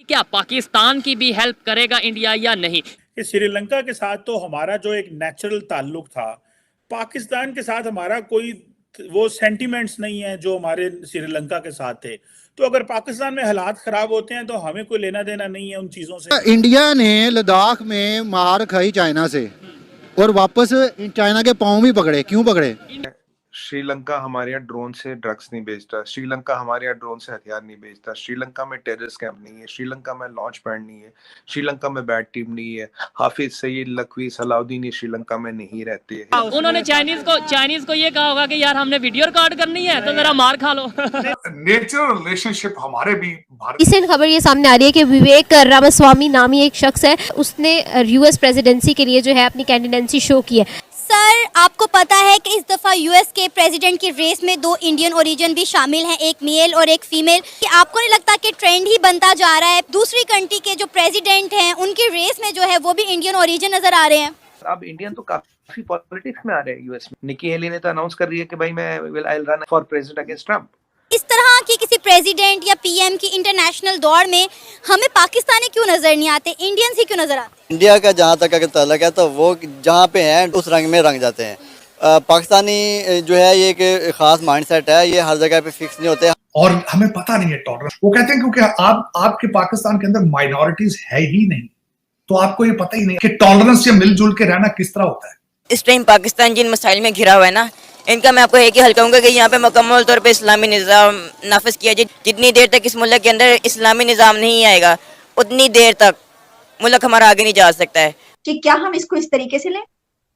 क्या पाकिस्तान की भी हेल्प करेगा इंडिया या नहीं? कि श्रीलंका के साथ तो हमारा जो एक नेचुरल ताल्लुक था, पाकिस्तान के साथ हमारा कोई वो सेंटिमेंट्स नहीं है जो हमारे श्रीलंका के साथ थे। तो अगर पाकिस्तान में हालात खराब होते हैं तो हमें कोई लेना देना नहीं है उन चीज़ों से। इंडिया ने लद्दाख में मार खाई चाइना से और वापस चाइना के पाँव भी पकड़े, क्यों पकड़े? श्रीलंका हमारे यहाँ ड्रोन से ड्रग्स नहीं बेचता, श्रीलंका हमारे यहाँ ड्रोन से हथियार नहीं बेचता, श्रीलंका में टेररिस्ट कैंप नहीं है, श्रीलंका में लॉन्च पैड नहीं है, श्रीलंका में बैट टीम नहीं है, हाफिज सईद लखवी सलाउद्दीन ये श्रीलंका में नहीं रहते हैं। उन्होंने चाइनीज को ये कहा होगा कि यार हमने वीडियो रिकॉर्ड करनी है तो जरा मार खा लो। नेचुरल रिलेशनशिप हमारे भी रिसेंट खबर ये सामने आ रही है कि विवेक रामास्वामी नामी एक शख्स है, उसने यूएस प्रेसिडेंसी के लिए जो है अपनी कैंडिडेसी शो की है। सर, आपको पता है कि इस दफा यूएस के प्रेसिडेंट की रेस में 2 इंडियन ओरिजिन भी शामिल हैं, एक मेल और एक फीमेल। कि आपको नहीं लगता कि ट्रेंड ही बनता जा रहा है, दूसरी कंट्री के जो प्रेसिडेंट हैं उनकी रेस में जो है वो भी इंडियन ओरिजिन नजर आ रहे हैं? अब इंडियन तो काफी पॉलिटिक्स में आ रहे हैं यूएस में। निकी हेली ने तो अनाउंस कर रही है कि भाई मैं I will run for president against Trump. इस तरह की किसी प्रेसिडेंट या पीएम की इंटरनेशनल दौड़ में हमें पाकिस्तानी क्यों नजर नहीं आते, इंडियंस ही क्यों नजर आते? इंडिया का जहाँ तक अगर ताल्लुक है तो वो जहाँ पे हैं उस रंग में रंग जाते हैं। पाकिस्तानी जो है ये एक खास माइंडसेट है, ये हर जगह पे फिक्स नहीं होते और हमें पता नहीं है टॉलरेंस। वो कहते हैं क्योंकि आपके पाकिस्तान के अंदर माइनॉरिटीज है ही नहीं, तो आपको ये पता ही नहीं कि टॉलरेंस या मिलजुल के रहना किस तरह होता है। इस टाइम पाकिस्तान जिन मसाइल में घिरा हुआ है ना, इनका मैं आपको एक ही हल कहूँगा कि यहाँ पे मुकम्मल तौर पे इस्लामी निज़ाम नाफिज किया जाए। जितनी देर तक इस मुल्क के अंदर इस्लामी निज़ाम नहीं आएगा उतनी देर तक मुल्क हमारा आगे नहीं जा सकता है। कि क्या हम इसको इस तरीके से लें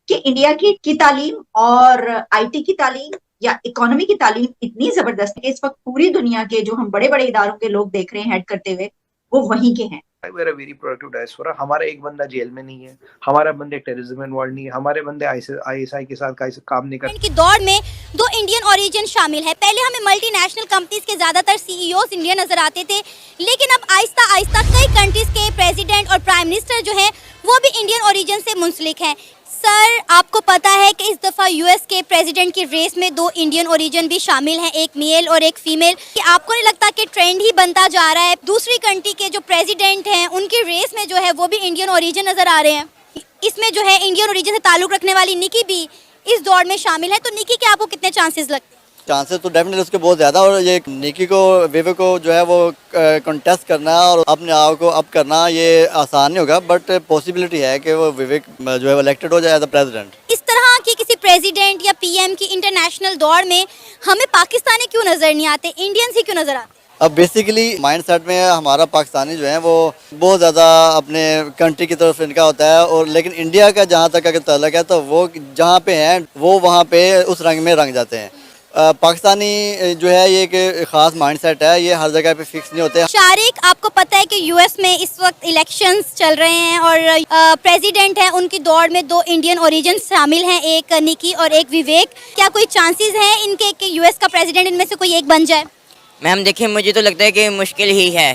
कि इंडिया की तालीम और आईटी की तालीम या इकोनॉमी की तालीम इतनी जबरदस्त है कि इस वक्त पूरी दुनिया के जो हम बड़े बड़े इदारों के लोग देख रहे हैं हेड करते हुए, वो वहीं के हैं। Very productive diaspora. हमारा एक बंदा जेल में नहीं है, हमारा बंदे टेररिज्म में इन्वॉल्व नहीं है, हमारे बंदे आईएसआई के साथ काम नहीं करते। की दौड़ में 2 इंडियन ओरिजिन शामिल है। पहले हमें मल्टीनेशनल कंपनीज के ज्यादातर सीईओज इंडिया नजर आते थे, लेकिन अब आहिस्ता आहिस्ता कई कंट्रीज के प्रेसिडेंट और प्राइम मिनिस्टर जो है वो भी इंडियन ओरिजिन से मुंसलिक है। सर, आपको पता है कि इस दफा यूएस के प्रेसिडेंट की रेस में 2 इंडियन ओरिजिन भी शामिल हैं, एक मेल और एक फीमेल। कि आपको नहीं लगता कि ट्रेंड ही बनता जा रहा है, दूसरी कंट्री के जो प्रेसिडेंट हैं उनकी रेस में जो है वो भी इंडियन ओरिजिन नजर आ रहे हैं? इसमें जो है इंडियन ओरिजिन से ताल्लुक रखने वाली निकी भी इस दौड़ में शामिल है, तो निकी के आपको कितने चांसेस लगते हैं? चांसेस तो डेफिनेटली उसके बहुत ज्यादा। और ये निकी को विवेक को जो है वो कंटेस्ट करना और अपने आप को अप करना ये आसान नहीं होगा, बट पॉसिबिलिटी है कि वो विवेक जो है इलेक्टेड हो जाए एज अ प्रेसिडेंट। इस तरह की किसी प्रेसिडेंट या पीएम की इंटरनेशनल दौड़ में हमें पाकिस्तानी क्यों नजर नहीं आते, इंडियंस ही क्यों नजर आते? अब बेसिकली माइंडसेट में हमारा पाकिस्तानी जो है वो बहुत ज़्यादा अपने कंट्री की तरफ इनका होता है, और लेकिन इंडिया का जहाँ तक अगर ताल्लुक है तो वो जहाँ पे हैं वो वहाँ पे उस रंग में रंग जाते हैं। पाकिस्तानी जो है ये एक खास माइंडसेट है, ये हर जगह पे फिक्स नहीं होते। शारिक, आपको पता है कि यूएस में इस वक्त इलेक्शंस चल रहे हैं और प्रेसिडेंट है, उनकी दौड़ में 2 इंडियन ओरिजिन शामिल हैं, एक निकी और एक विवेक। क्या कोई चांसेस हैं इनके कि यूएस का प्रेसिडेंट इनमें से कोई एक बन जाए? मैम देखिए, मुझे तो लगता है कि मुश्किल ही है।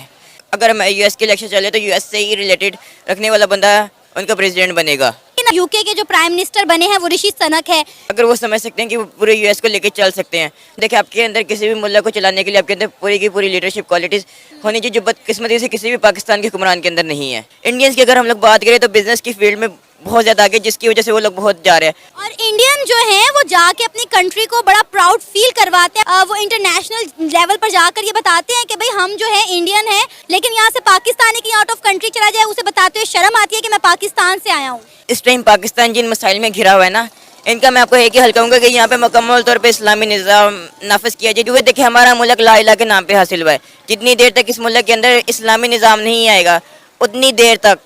अगर यूएस के इलेक्शन चले तो यूएस से ही रिलेटेड रखने वाला बंदा उनका प्रेसिडेंट बनेगा। यूके के जो प्राइम मिनिस्टर बने हैं वो ऋषि सनक है। अगर वो समझ सकते हैं कि वो पूरे यूएस को लेके चल सकते हैं। देखिए, आपके अंदर किसी भी मुल्क को चलाने के लिए आपके अंदर पूरी की पूरी लीडरशिप क्वालिटीज होनी चाहिए, जो बदकिस्मती से किसी भी पाकिस्तान के हुक्मरान के अंदर नहीं है। इंडियंस की अगर हम लोग बात करें तो बिजनेस की फील्ड में बहुत ज़्यादा आगे, जिसकी वजह से वो लोग बहुत जा रहे हैं। और इंडियन जो है वो जाके अपनी कंट्री को बड़ा प्राउड फील करवाते हैं। वो इंटरनेशनल लेवल पर जाकर ये बताते हैं कि भाई हम जो है इंडियन है, लेकिन यहाँ से पाकिस्तानी की आउट ऑफ कंट्री चला जाए उसे बताते हुए शर्म आती है कि मैं पाकिस्तान से आया हूँ। इस टाइम पाकिस्तान जिन मसाइल में घिरा हुआ है ना, इनका मैं आपको एक ही हल कहूँगा कि यहाँ पे मुकम्मल तौर पे इस्लामी निज़ाम नाफिज किया जाए। क्योंकि देखिए, हमारा मुल्क ला इलाहा के नाम पे हासिल हुआ है। जितनी देर तक इस मुल्क के अंदर इस्लामी निज़ाम नहीं आएगा उतनी देर तक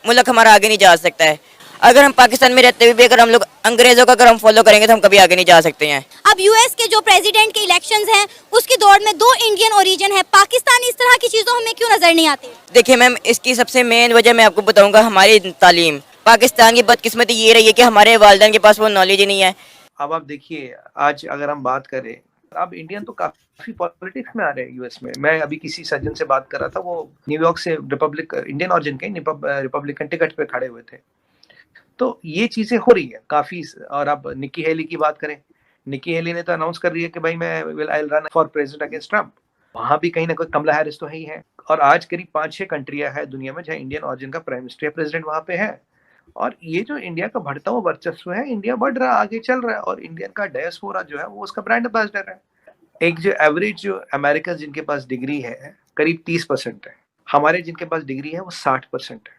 मुल्क हमारा आगे नहीं जा सकता है। अगर हम पाकिस्तान में रहते हुए भी अगर हम लोग अंग्रेजों का अगर हम फॉलो करेंगे तो हम कभी आगे नहीं जा सकते हैं। अब यूएस के जो प्रेसिडेंट के इलेक्शंस हैं उसकी दौड़ में 2 इंडियन ओरिजिन है, पाकिस्तानी इस तरह की चीजों हमें क्यों नजर नहीं आती? देखिए मैम, इसकी सबसे मेन वजह मैं आपको बताऊंगा, हमारी तालीम। पाकिस्तान की बदकिस्मती ये रही है कि हमारे वालिदैन के पास वो नॉलेज ही नहीं है। अब आप देखिए, आज अगर हम बात करें, अब इंडियन तो काफी पॉलिटिक्स में आ रहे हैं यूएस में। मैं अभी किसी सज्जन से बात कर रहा था, वो न्यूयॉर्क से इंडियन ओरिजिन के रिपब्लिकन टिकट पे खड़े हुए थे। तो ये चीजें हो रही है काफी। और अब निकी हेली की बात करें, निकी हेली ने तो अनाउंस कर रही है कि भाई मैं I will run for president against Trump. वहां भी कहीं ना कोई कमला हैरिस तो है ही है। और आज करीब 5-6 कंट्रियां हैं दुनिया में जहां इंडियन ओरिजिन का प्राइम मिनिस्टर या प्रेसिडेंट वहां पे है। और ये जो इंडिया का बढ़ता हुआ वर्चस्व है, इंडिया बढ़ रहा है, आगे चल रहा है, और इंडियन का डायस्पोरा जो है वो उसका ब्रांड एम्बेसडर है। एक जो एवरेज जो अमेरिका जिनके पास डिग्री है करीब 30% है, हमारे जिनके पास डिग्री है वो 60% है।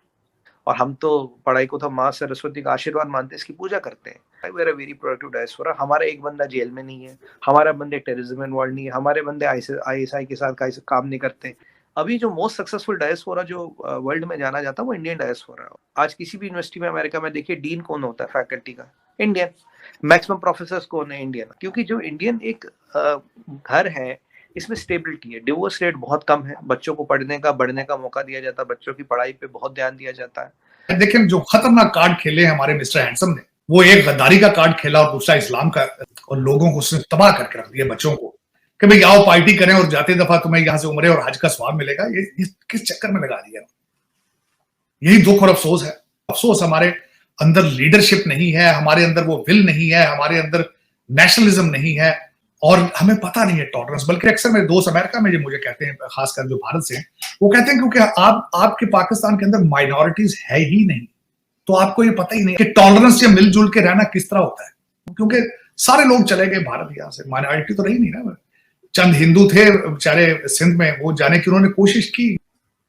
और हम तो पढ़ाई को तो माँ सरस्वती का आशीर्वाद मानते हैं, इसकी पूजा करते हैं। We are a very productive diaspora. हमारा एक बंदा जेल में नहीं है, हमारा बंदे टेररिज्म इन्वॉल्व नहीं है, हमारे बंदे ISI के साथ काम नहीं करते। अभी जो मोस्ट सक्सेसफुल डायस्पोरा जो वर्ल्ड में जाना जाता है वो इंडियन डायस्पोरा है। आज किसी भी यूनिवर्सिटी में अमेरिका में देखिए डीन कौन होता है फैकल्टी का, इंडियन। मैक्सिमम प्रोफेसर्स कौन है, इंडियन। क्योंकि जो इंडियन एक घर है इसमें स्टेबिलिटी है, डिवोर्स रेट बहुत कम है, बच्चों को पढ़ने का बढ़ने का मौका दिया जाता है, बच्चों की पढ़ाई पे बहुत ध्यान दिया जाता है। लेकिन जो खतरनाक कार्ड खेले हमारे मिस्टर हैंडसम ने, वो एक गद्दारी का कार्ड खेला और दूसरा इस्लाम का, और लोगों को उसने तबाह करके रख दिया, बच्चों को, कि भाई आओ पार्टी करें और जाते दफा तुम्हें यहाँ से उम्रे और हज का स्वाब मिलेगा। ये किस चक्कर में लगा दिया। यही दुख और अफसोस है। अफसोस हमारे अंदर लीडरशिप नहीं है, हमारे अंदर वो विल नहीं है, हमारे अंदर नेशनलिज्म नहीं है, और हमें पता नहीं है टॉलरेंस। बल्कि अक्सर मेरे दोस्त अमेरिका में जो मुझे कहते हैं, खासकर जो भारत से हैं, वो कहते हैं क्योंकि आपके पाकिस्तान के अंदर माइनॉरिटीज है ही नहीं, तो आपको ये पता ही नहीं कि टॉलरेंस या मिलजुल के रहना किस तरह होता है। क्योंकि सारे लोग चले गए भारत, यहाँ से माइनॉरिटी तो रही नहीं ना। चंद हिंदू थे बेचारे सिंध में, वो जाने की उन्होंने कोशिश की।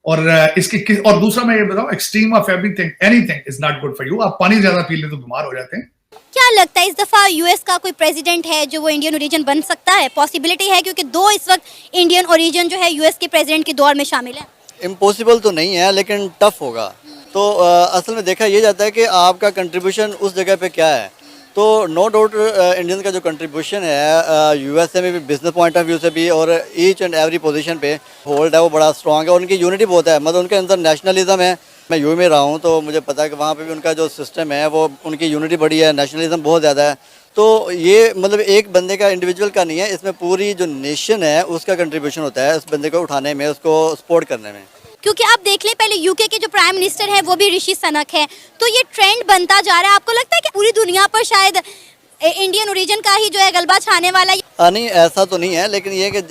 और और दूसरा मैं ये बताऊं, extreme of everything, anything is not good for you. आप पानी ज्यादा पी लें तो बीमार हो जाते हैं। क्या लगता है इस दफा यूएस का कोई प्रेसिडेंट है जो वो इंडियन ओरिजिन बन सकता है? पॉसिबिलिटी है, क्योंकि 2 इस वक्त इंडियन ओरिजिन जो है यूएस के प्रेसिडेंट के दौर में शामिल है। इम्पॉसिबल तो नहीं है, लेकिन टफ होगा। तो असल में देखा ये जाता है कि आपका कंट्रीब्यूशन उस जगह पे क्या है। तो नो डाउट इंडियन का जो कंट्रीब्यूशन है यूएसए में भी बिजनेस पॉइंट ऑफ व्यू से भी, और ईच एंड एवरी पोजीशन पे होल्ड है वो बड़ा स्ट्रांग है, और उनकी यूनिटी बहुत है। मतलब उनके अंदर नेशनलिज्म है। मैं यूए में रहा हूँ तो मुझे पता है कि वहाँ पे भी उनका जो सिस्टम है वो, उनकी यूनिटी बड़ी है, नेशनलिज्म बहुत ज़्यादा है। तो ये मतलब एक बंदे का, इंडिविजुअल का नहीं है, इसमें पूरी जो नेशन है उसका कंट्रीब्यूशन होता है, उस बंदे को उठाने में, उसको सपोर्ट करने में। क्योंकि आप देख लें, पहले यूके के जो प्राइम मिनिस्टर है वो भी ऋषि सुनक है, तो ये ट्रेंड बनता जा रहा है। आपको लगता है कि पूरी दुनिया पर शायद इंडियन ओरिजिन का ही जो है गलबा छाने वाला है? नहीं, ऐसा तो नहीं है, लेकिन ये कि